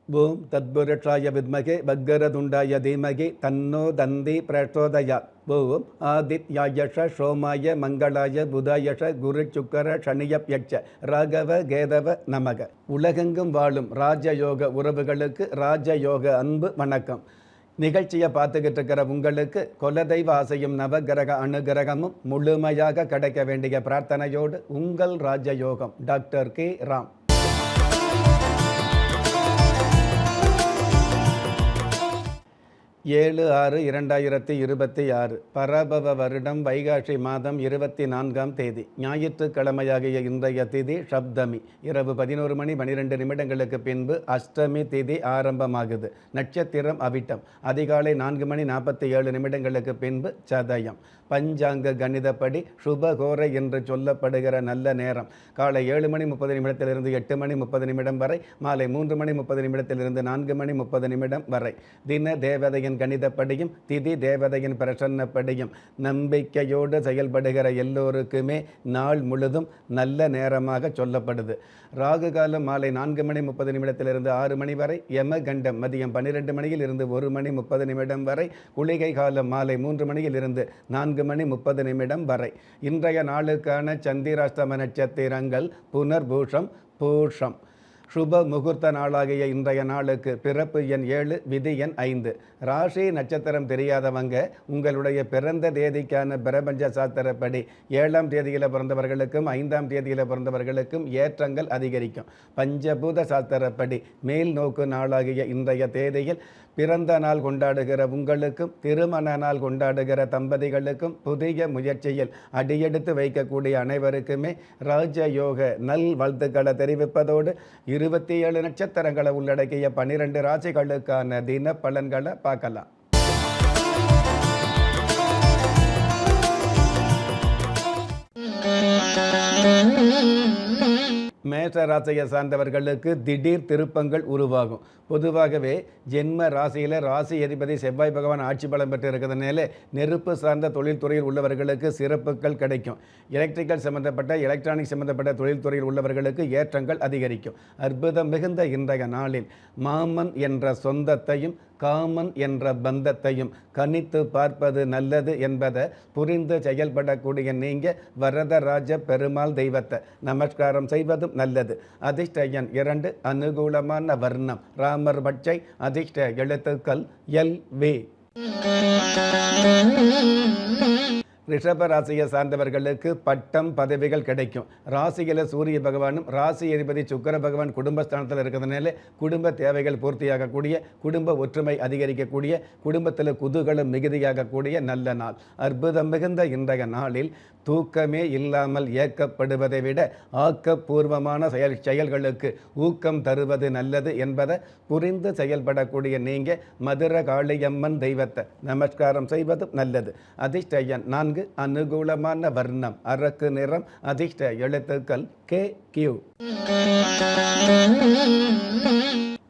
ஓம் தத்புருஷாய வித்மகே வக்கரதுண்டாய தீமகி தன்னோ தந்தி பிரச்சோதயாத். ஓம் ஆதித்யாயஷ சோமாய மங்களாய புதாயஷ குரு சுக்கர சனியப்யட்ச ராகவ கேதவ நமக. உலகெங்கும் வாழும் ராஜயோக உறவுகளுக்கு ராஜயோக அன்பு வணக்கம். நிகழ்ச்சியை பார்த்துக்கிட்டு இருக்கிற உங்களுக்கு குலதெய்வ ஆசையும் நவகிரக அனுகிரகமும் முழுமையாக கிடைக்க வேண்டிய பிரார்த்தனையோடு உங்கள் ராஜயோகம் டாக்டர் கே ராம். 7/6/2026 பராபவ வருடம் வைகாசி மாதம் 24ஆம் தேதி ஞாயிற்றுக்கிழமையாகிய இன்றைய திதி சப்தமி. இரவு 11:12 பின்பு அஷ்டமி திதி ஆரம்பமாகுது. நட்சத்திரம் அவிட்டம். அதிகாலை 4:47 பின்பு சதயம். பஞ்சாங்க கணிதப்படி சுபகோரை என்று சொல்லப்படுகிற நல்ல நேரம் காலை 7:30 8:30 வரை, மாலை 3:30 4:30 வரை. தின தேவதையின் கணிதப்படியும் திதி தேவதையின் பிரசன்னப்படியும் நம்பிக்கையோடு செயல்படுகிற எல்லோருக்குமே நாள் முழுதும் நல்ல நேரமாக சொல்லப்படுது. ராகு காலம் மாலை 4:30 6 மணி வரை, யமகண்டம் மதியம் 12 மணியில் இருந்து 1:30 வரை, குளிகை காலம் மாலை 3 மணியில் இருந்து 4:30 வரை. இன்றைய நாளுக்கான சந்திராஷ்டம நட்சத்திரங்கள் புனர்பூஷம், பூஷம். சுப முகூர்த்த நாளாகிய இன்றைய நாளுக்கு பிறப்பு எண் 7, விதி எண் 5. ராசி நட்சத்திரம் தெரியாதவங்க உங்களுடைய பிறந்த தேதிக்கான பிரபஞ்ச சாஸ்திரப்படி 7ஆம் தேதியில் பிறந்தவர்களுக்கும் 5ஆம் தேதியில் பிறந்தவர்களுக்கும் ஏற்றங்கள் அதிகரிக்கும். பஞ்சபூத சாஸ்திரப்படி மேல் நோக்கு நாளாகிய இன்றைய தேதியில் பிறந்த நாள் கொண்டாடுகிற உங்களுக்கும் திருமண நாள் கொண்டாடுகிற தம்பதிகளுக்கும் புதிய முயற்சியில் அடியெடுத்து வைக்கக்கூடிய அனைவருக்குமே ராஜயோக நல் வாழ்த்துக்களை தெரிவிப்பதோடு 27 நட்சத்திரங்களை உள்ளடக்கிய 12 ராசிகளுக்கான தின பலன்களை பார்க்கலாம். மேஷ ராசியை சார்ந்தவர்களுக்கு திடீர் திருப்பங்கள் உருவாகும். பொதுவாகவே ஜென்ம ராசியில் ராசி அதிபதி செவ்வாய் பகவான் ஆட்சி பலம் பெற்று இருக்கிறதுனால நெருப்பு சார்ந்த தொழில்துறையில் உள்ளவர்களுக்கு சிறப்புகள் கிடைக்கும். எலக்ட்ரிக்கல் சம்பந்தப்பட்ட எலக்ட்ரானிக் சம்பந்தப்பட்ட தொழில்துறையில் உள்ளவர்களுக்கு ஏற்றங்கள் அதிகரிக்கும். அற்புதம் மிகுந்த இன்றைய நாளில் மாமன் என்ற சொந்தத்தையும் காமன் என்ற பந்தத்தையும் கணித்து பார்ப்பது நல்லது என்பதை புரிந்து செயல்படக்கூடிய நீங்கள் வரதராஜ பெருமாள் தெய்வத்தை நமஸ்காரம் செய்வதும் நல்லது. அதிர்ஷ்ட எண் 2, அனுகூலமான வர்ணம் ராமர் பட்சை. அதிர்ஷ்ட எழுத்துக்கள் LV. ரிஷப ராசியை சார்ந்தவர்களுக்கு பட்டம் பதவிகள் கிடைக்கும். ராசியில் சூரிய பகவானும் ராசி அதிபதி சுக்கிர பகவான் குடும்பஸ்தானத்தில் இருக்கிறதுனால குடும்ப தேவைகள் பூர்த்தியாகக்கூடிய, குடும்ப ஒற்றுமை அதிகரிக்கக்கூடிய, குடும்பத்தில் குதூகலம் மிகுதியாகக்கூடிய நல்ல நாள். அற்புதம் மிகுந்த இன்றைய நாளில் தூக்கமே இல்லாமல் ஏக்கப்படுவதை விட ஆக்கப்பூர்வமான செயல்களுக்கு ஊக்கம் தருவது நல்லது என்பதை புரிந்து செயல்படக்கூடிய நீங்கள் மதுர காளியம்மன் தெய்வத்தை நமஸ்காரம் செய்வதும் நல்லது. அதிர்ஷ்ட எண் 4, அனுகூலமான வர்ணம் அரக்கு நிறம். அதிர்ஷ்ட எழுத்துக்கள் KQ.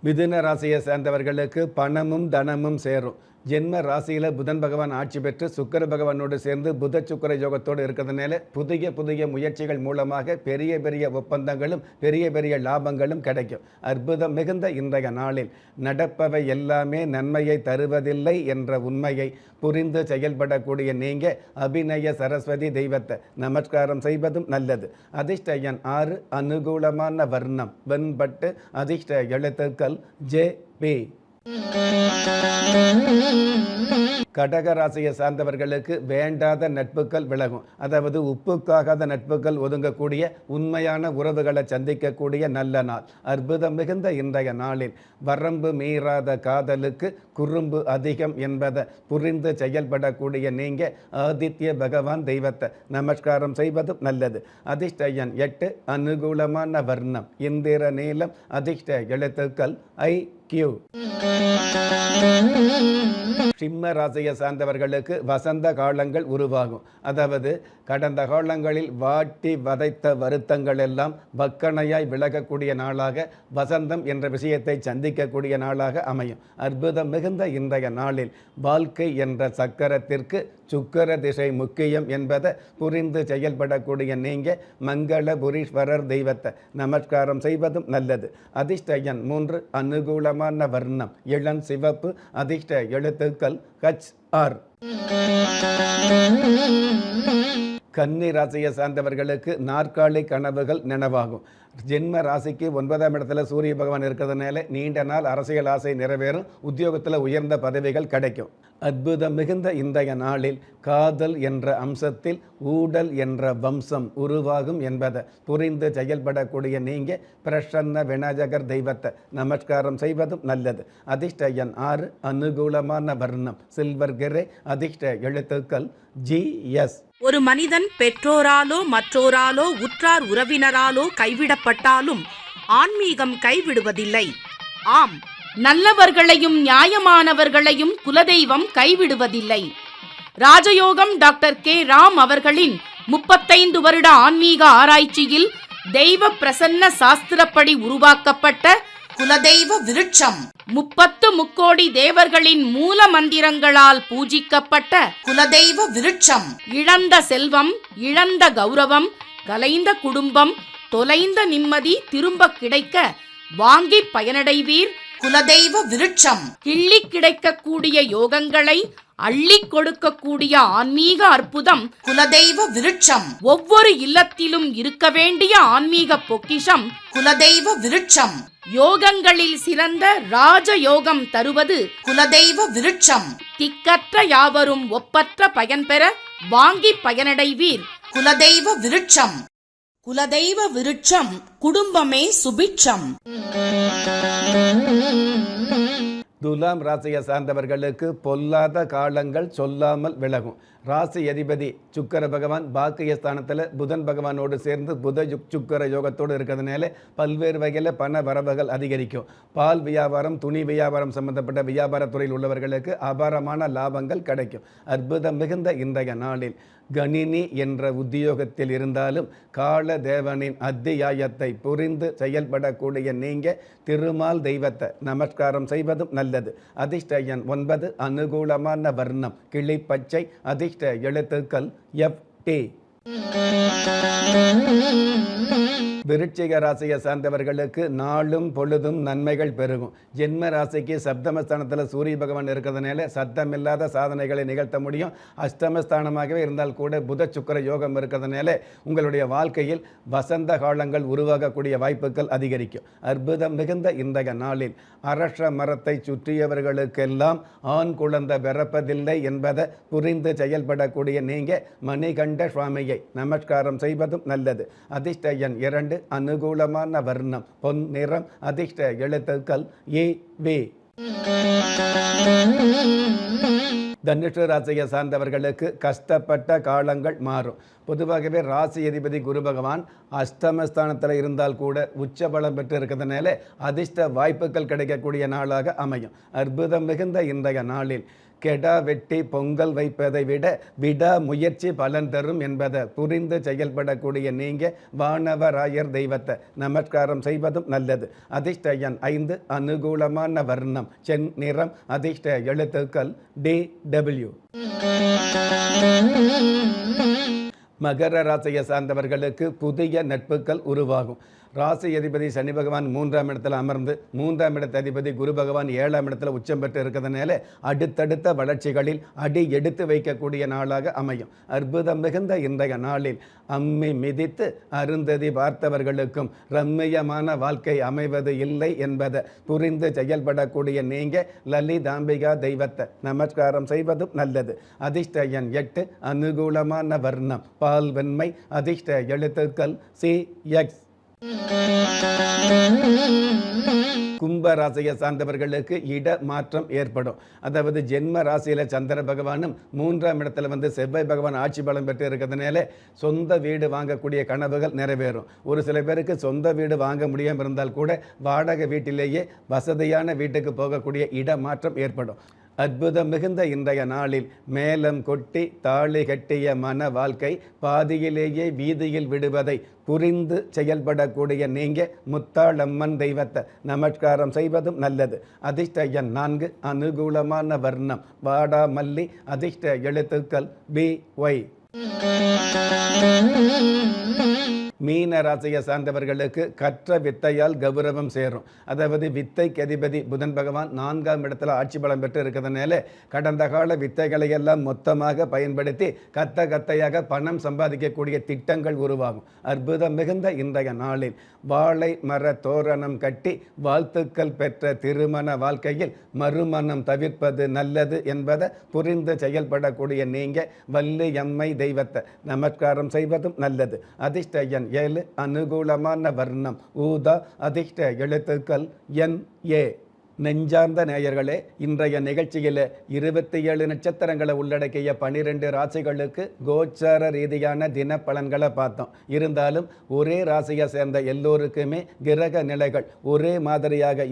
மிதுன ராசியை சேர்ந்தவர்களுக்கு பணமும் தனமும் சேரும். ஜென்ம ராசியில் புதன் பகவான் ஆட்சி பெற்று சுக்கிர பகவானோடு சேர்ந்து புத சுக்கிர யோகத்தோடு இருக்கிறதுனால புதிய முயற்சிகள் மூலமாக பெரிய பெரிய ஒப்பந்தங்களும் பெரிய பெரிய லாபங்களும் கிடைக்கும். அற்புதம் மிகுந்த இன்றைய நாளில் நடப்பவை எல்லாமே நன்மையை தருவதில்லை என்ற உண்மையை புரிந்து செயல்படக்கூடிய நீங்கள் அபிநய சரஸ்வதி தெய்வத்தை நமஸ்காரம் செய்வதும் நல்லது. அதிர்ஷ்ட எண் 6, அனுகூலமான வர்ணம் வெண்பட்டு. அதிர்ஷ்ட எழுத்துக்கள் JP. கடக ராசியை சார்ந்தவர்களுக்கு வேண்டாத நட்புகள் விலகும். அதாவது உப்புக்காகாத நட்புகள் ஒதுங்கக்கூடிய, உண்மையான உறவுகளை சந்திக்கக்கூடிய நல்ல நாள். அற்புதம் மிகுந்த இன்றைய நாளில் வரம்பு மீறாத காதலுக்கு குறும்பு அதிகம் என்பதை புரிந்து செயல்படக்கூடிய நீங்கள் ஆதித்ய பகவான் தெய்வத்தை நமஸ்காரம் செய்வதும் நல்லது. அதிர்ஷ்ட எண் 8, அனுகூலமான வர்ணம் இந்திர நீலம். அதிர்ஷ்ட எழுத்துக்கள் IQ. சிம்ம ராசியை சார்ந்தவர்களுக்கு வசந்த காலங்கள் உருவாகும். அதாவது கடந்த காலங்களில் வாட்டி வதைத்த வருத்தங்கள் எல்லாம் வக்கணையாய் விலகக்கூடிய நாளாக, வசந்தம் என்ற விஷயத்தை சந்திக்கக்கூடிய நாளாக அமையும். அற்புதம் மிகுந்த இன்றைய நாளில் வாழ்க்கை என்ற சக்கரத்திற்கு சுக்கர திசை முக்கியம் என்பதை புரிந்து செயல்படக்கூடிய நீங்கள் மங்களபுரீஸ்வரர் தெய்வத்தை நமஸ்காரம் செய்வதும் நல்லது. அதிர்ஷ்ட எண் 3, அனுகூலமான அனுகூலமான வர்ணம் இளம் சிவப்பு. அதிர்ஷ்ட எழுத்துக்கள் HR. கன்னி ராசியை சார்ந்தவர்களுக்கு நாற்காலி கனவுகள் நினைவாகும். ஜென்ம ராசிக்கு 9ஆம் இடத்துல சூரிய பகவான் இருக்கிறதுனால நீண்ட நாள் அரசியல் ஆசை நிறைவேறும். உத்தியோகத்தில் உயர்ந்த பதவிகள் கிடைக்கும். அற்புதம் மிகுந்த இன்றைய நாளில் காதல் என்ற அம்சத்தில் ஊடல் என்ற வம்சம் உருவாகும் என்பதை புரிந்து செயல்படக்கூடிய நீங்கள் பிரசன்ன விநாயகர் தெய்வத்தை நமஸ்காரம் செய்வதும் நல்லது. அதிர்ஷ்ட எண் 6. அனுகூலமான வர்ணம் சில்வர் கிரே. அதிர்ஷ்ட எழுத்துக்கள் GS. ஒரு மனிதன் பெற்றோராலோ மற்றோராலோ உற்றார் உறவினராலோ கைவிடப்பட்டாலும் ஆன்மீகம் கைவிடுவதில்லை. ஆம், நல்லவர்களையும் நியாயமானவர்களையும் குலதெய்வம் கைவிடுவதில்லை. ராஜயோகம் டாக்டர் K. ராம் அவர்களின் 35 வருட ஆன்மீக ஆராய்ச்சியில் தெய்வ பிரசன்ன சாஸ்திரப்படி உருவாக்கப்பட்ட குலதெய்வ விருட்சம் 30 முக்கோடி தேவர்களின் மூல மந்திரங்களால் பூஜிக்கப்பட்ட குலதெய்வ விருட்சம். இழந்த செல்வம், இழந்த கௌரவம், கலைந்த குடும்பம், தொலைந்த நிம்மதி திரும்ப கிடைக்க வாங்கி பயனடைவீர். குலதெய்வ விருட்சம் கிள்ளி கிடைக்கக்கூடிய யோகங்களை அள்ளி கொடுக்கக்கூடிய ஆன்மீக அற்புதம் குலதெய்வ விருட்சம். ஒவ்வொரு இல்லத்திலும் இருக்க வேண்டிய ஆன்மீக பொக்கிஷம் குலதெய்வ விருட்சம். யோகங்களில் சிறந்த ராஜயோகம் தருவது குலதெய்வ விருட்சம். திக்கற்ற யாவரும் ஒப்பற்ற பயன்பெற வாங்கி பயனடைவீர். குலதெய்வ விருட்சம். குலதெய்வ விருட்சம் குடும்பமே சுபிட்சம். துலாம் ராசியை சார்ந்தவர்களுக்கு பொல்லாத காலங்கள் சொல்லாமல் விலகும். ராசி அதிபதி சுக்கர பகவான் பாக்கியஸ்தானத்தில் புதன் பகவானோடு சேர்ந்து புத சுக்கர யோகத்தோடு இருக்கிறதுனால பல்வேறு வகையில் பண வரவுகள் அதிகரிக்கும். பால் வியாபாரம், துணி வியாபாரம் சம்பந்தப்பட்ட வியாபாரத்துறையில் உள்ளவர்களுக்கு அபாரமான லாபங்கள் கிடைக்கும். அற்புதம் மிகுந்த இன்றைய நாளில் கணினி என்ற உத்தியோகத்தில் இருந்தாலும் கால தேவனின் அத்தியாயத்தை புரிந்து செயல்படக்கூடிய நீங்கள் திருமால் தெய்வத்தை நமஸ்காரம் செய்வதும் நல்லது. அதிர்ஷ்ட எண் 9. அனுகூலமான வர்ணம் கிளிப்பச்சை. அதிர்ஷ்ட எழுத்துக்கள் FT. விருச்சிக ராசியை சார்ந்தவர்களுக்கு நாளும் பொழுதும் நன்மைகள் பெருகும். ஜென்ம ராசிக்கு சப்தமஸ்தானத்தில் சூரிய பகவான் இருக்கிறதுனால சத்தமில்லாத சாதனைகளை நிகழ்த்த முடியும். அஷ்டமஸ்தானமாகவே இருந்தால் கூட புத சுக்கர யோகம் இருக்கிறதுனால உங்களுடைய வாழ்க்கையில் வசந்த காலங்கள் உருவாகக்கூடிய வாய்ப்புகள் அதிகரிக்கும். அற்புதம் மிகுந்த இன்றைய நாளில் அரச மரத்தை சுற்றியவர்களுக்கெல்லாம் ஆண் குழந்தை பிறப்பதில்லை என்பதை புரிந்து செயல்படக்கூடிய நீங்கள் மணிகண்ட சுவாமியை நமஸ்காரம் செய்வதும் நல்லது. அதிர்ஷ்ட எண் 2. அனுகூலமான வர்ணம் பொன் நிறம். அதிர்ஷ்ட எழுத்துக்கள் AV. தனுஷு ராசியை சார்ந்தவர்களுக்கு கஷ்டப்பட்ட காலங்கள் மாறும். பொதுவாகவே ராசி அதிபதி குரு பகவான் அஷ்டமஸ்தானத்தில் இருந்தால் கூட உச்சபலம் பெற்று இருக்கிறதுனால அதிர்ஷ்ட வாய்ப்புகள் கிடைக்கக்கூடிய நாளாக அமையும். அற்புதம் மிகுந்த இன்றைய நாளில் கெடா வெட்டி பொங்கல் வைப்பதை விட விடா முயற்சி பலன் தரும் என்பதை புரிந்து செயல்படக்கூடிய நீங்கள் வானவராயர் தெய்வத்தை நமஸ்காரம் செய்வதும் நல்லது. அதிர்ஷ்ட எண் 5. அனுகூலமான வர்ணம் சென் நிறம். அதிர்ஷ்ட எழுத்துக்கள் DW. மகர ராசியை சார்ந்தவர்களுக்கு புதிய நட்புகள் உருவாகும். ராசி அதிபதி சனி பகவான் 3ஆம் இடத்துல அமர்ந்து 3ஆம் இடத்த அதிபதி குரு பகவான் 7ஆம் இடத்துல உச்சம் பெற்று இருக்கிறதுனால அடுத்தடுத்த வளர்ச்சிகளில் அடி எடுத்து வைக்கக்கூடிய நாளாக அமையும். அற்புதம் மிகுந்த இன்றைய நாளில் அம்மி மிதித்து அருந்ததி பார்த்தவர்களுக்கும் ரம்மியமான வாழ்க்கை அமைவது இல்லை என்பதை புரிந்து செயல்படக்கூடிய நீங்கள் லலிதாம்பிகா தெய்வத்தை நமஸ்காரம் செய்வதும் நல்லது. அதிர்ஷ்ட எண் 8. அனுகூலமான வர்ணம் பால் வெண்மை. அதிர்ஷ்ட எழுத்துக்கள் CX. கும்ப ராசியை சார்ந்தவர்களுக்கு இட மாற்றம் ஏற்படும். அதாவது ஜென்ம ராசியில் சந்திர பகவானும் 3ஆம் இடத்துல செவ்வாய் பகவான் ஆட்சி பலம் பெற்று இருக்கிறதுனால சொந்த வீடு வாங்கக்கூடிய கனவுகள் நிறைவேறும். ஒரு சில பேருக்கு சொந்த வீடு வாங்க முடியாமல் இருந்தால் கூட வாடகை வீட்டிலேயே வசதியான வீட்டுக்கு போகக்கூடிய இட மாற்றம் ஏற்படும். அற்புதம் மிகுந்த இன்றைய நாளில் மேலம் கொட்டி தாலி கட்டிய மன வாழ்க்கை பாதியிலேயே வீதியில் விடுவதை புரிந்து செயல்படக்கூடிய நீங்கள் முத்தாளம்மன் தெய்வத்தை நமஸ்காரம் செய்வதும் நல்லது. அதிர்ஷ்ட எண் 4. அனுகூலமான வர்ணம் வாடாமல்லி. அதிர்ஷ்ட எழுத்துக்கள் BY. மீன ராசியை சார்ந்தவர்களுக்கு கற்ற வித்தையால் கௌரவம் சேரும். அதாவது வித்தைக்கு அதிபதி புதன் பகவான் 4ஆம் இடத்துல ஆட்சி பலம் பெற்று இருக்கிறதுனால கடந்த கால வித்தைகளை எல்லாம் மொத்தமாக பயன்படுத்தி கத்தையாக பணம் சம்பாதிக்கக்கூடிய திட்டங்கள் உருவாகும். அற்புதம் மிகுந்த இன்றைய நாளில் வாழை மர தோரணம் கட்டி வாழ்த்துக்கள் பெற்ற திருமண வாழ்க்கையில் மறுமணம் தவிர்ப்பது நல்லது என்பதை புரிந்து செயல்படக்கூடிய நீங்க வள்ளியம்மை தெய்வத்தை நமஸ்காரம் செய்வதும் நல்லது. அதிர்ஷ்ட எண் 7, அனுகூலமான வர்ணம் ஊதா, அதிர்ஷ்ட எழுத்துக்கள் NA. நெஞ்சார்ந்த நேயர்களே, இன்றைய நிகழ்ச்சியில் 27 நட்சத்திரங்களை உள்ளடக்கிய 12 ராசிகளுக்கு கோச்சார ரீதியான தின பலன்களை பார்த்தோம். இருந்தாலும் ஒரே ராசியை சேர்ந்த எல்லோருக்குமே கிரக நிலைகள் ஒரே மாதிரியாக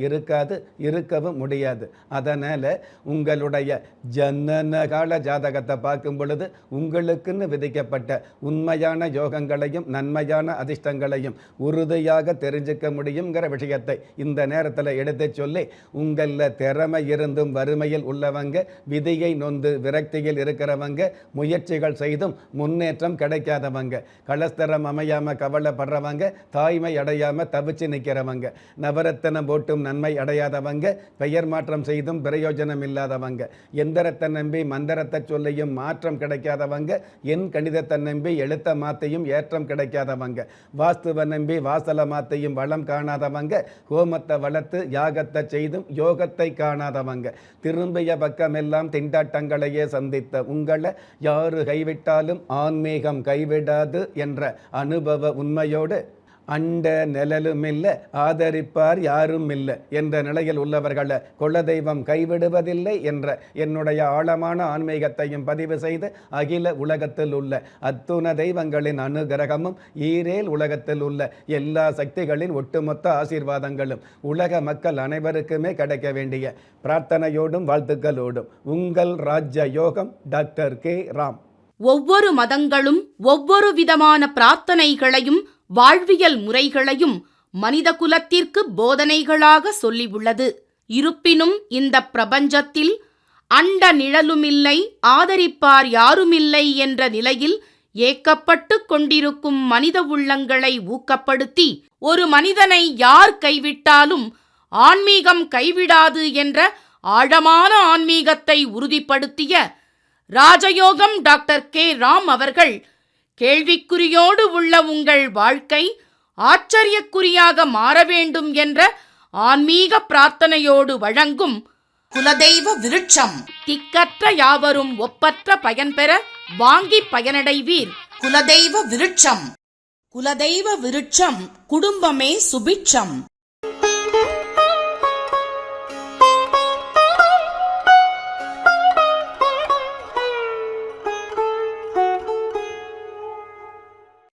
இருக்கவும் முடியாது. அதனால் உங்களுடைய ஜனனகால ஜாதகத்தை பார்க்கும் பொழுது உங்களுக்குன்னு விதிக்கப்பட்ட உண்மையான யோகங்களையும் நன்மையான அதிர்ஷ்டங்களையும் உறுதியாக தெரிஞ்சுக்க முடியுங்கிற விஷயத்தை இந்த நேரத்தில் எடுத்து சொல்லி, உங்களில் திறமை இருந்தும் வறுமையில் உள்ளவங்க, விதியை நொந்து விரக்தியில் இருக்கிறவங்க, முயற்சிகள் செய்தும் முன்னேற்றம் கிடைக்காதவங்க, கலஸ்தரம் அமையாமல் கவலைப்படுறவங்க, தாய்மை அடையாமல் தவிச்சு நிற்கிறவங்க, நவரத்தனம் போட்டும் நன்மை அடையாதவங்க, பெயர் மாற்றம் செய்தும் பிரயோஜனம் இல்லாதவங்க, எந்திரத்தை நம்பி மந்திரத்தை சொல்லியும் மாற்றம் கிடைக்காதவங்க, என் கணிதத்தை நம்பி எழுத்த மாத்தையும் ஏற்றம் கிடைக்காதவங்க, வாஸ்துவை நம்பி வாசலை மாத்தையும் வளம் காணாதவங்க, ஹோமத்தை வளர்த்து யாகத்தை செய்தும் யோகத்தை காணாதவங்க, திரும்பிய பக்கமெல்லாம் திண்டாட்டங்களையே சந்தித்த உங்களை யாரு கைவிட்டாலும் ஆன்மீகம் கைவிடாது என்ற அனுபவ உண்மையோடு அண்ட நிழலும் இல்லை, ஆதரிப்பார் யாரும் இல்லை என்ற நிலையில் உள்ளவர்களை குலதெய்வம் கைவிடுவதில்லை என்ற என்னுடைய ஆழமான ஆன்மீகத்தையும் பதிவு செய்து அகில உலகத்தில் உள்ள அத்துண தெய்வங்களின் அனுகிரகமும் ஈரேல் உலகத்தில் உள்ள எல்லா சக்திகளின் ஒட்டுமொத்த ஆசீர்வாதங்களும் உலக மக்கள் அனைவருக்குமே கிடைக்க வேண்டிய பிரார்த்தனையோடும் வாழ்த்துக்களோடும் உங்கள் ராஜ்ய யோகம் டாக்டர் கே. ராம். ஒவ்வொரு மதங்களும் ஒவ்வொரு விதமான பிரார்த்தனைகளையும் வாழ்வியல் முறைகளையும் மனித குலத்திற்கு போதனைகளாக சொல்லியுள்ளது. இருப்பினும் இந்த பிரபஞ்சத்தில் அண்ட நிழலுமில்லை, ஆதரிப்பார் யாருமில்லை என்ற நிலையில் ஏக்கப்பட்டு கொண்டிருக்கும் மனித உள்ளங்களை ஊக்கப்படுத்தி ஒரு மனிதனை யார் கைவிட்டாலும் ஆன்மீகம் கைவிடாது என்ற ஆழமான ஆன்மீகத்தை உறுதிப்படுத்திய ராஜயோகம் டாக்டர் கே. ராம் அவர்கள் கேள்விக்குறியோடு உள்ள உங்கள் வாழ்க்கை ஆச்சரியக்குறியாக மாற வேண்டும் என்ற ஆன்மீக பிரார்த்தனையோடு வழங்கும் குலதெய்வ விருட்சம். திக்கற்ற யாவரும் ஒப்பற்ற பயன்பெற வாங்கி பயனடைவீர். குலதெய்வ விருட்சம். குலதெய்வ விருட்சம் குடும்பமே சுபிட்சம்.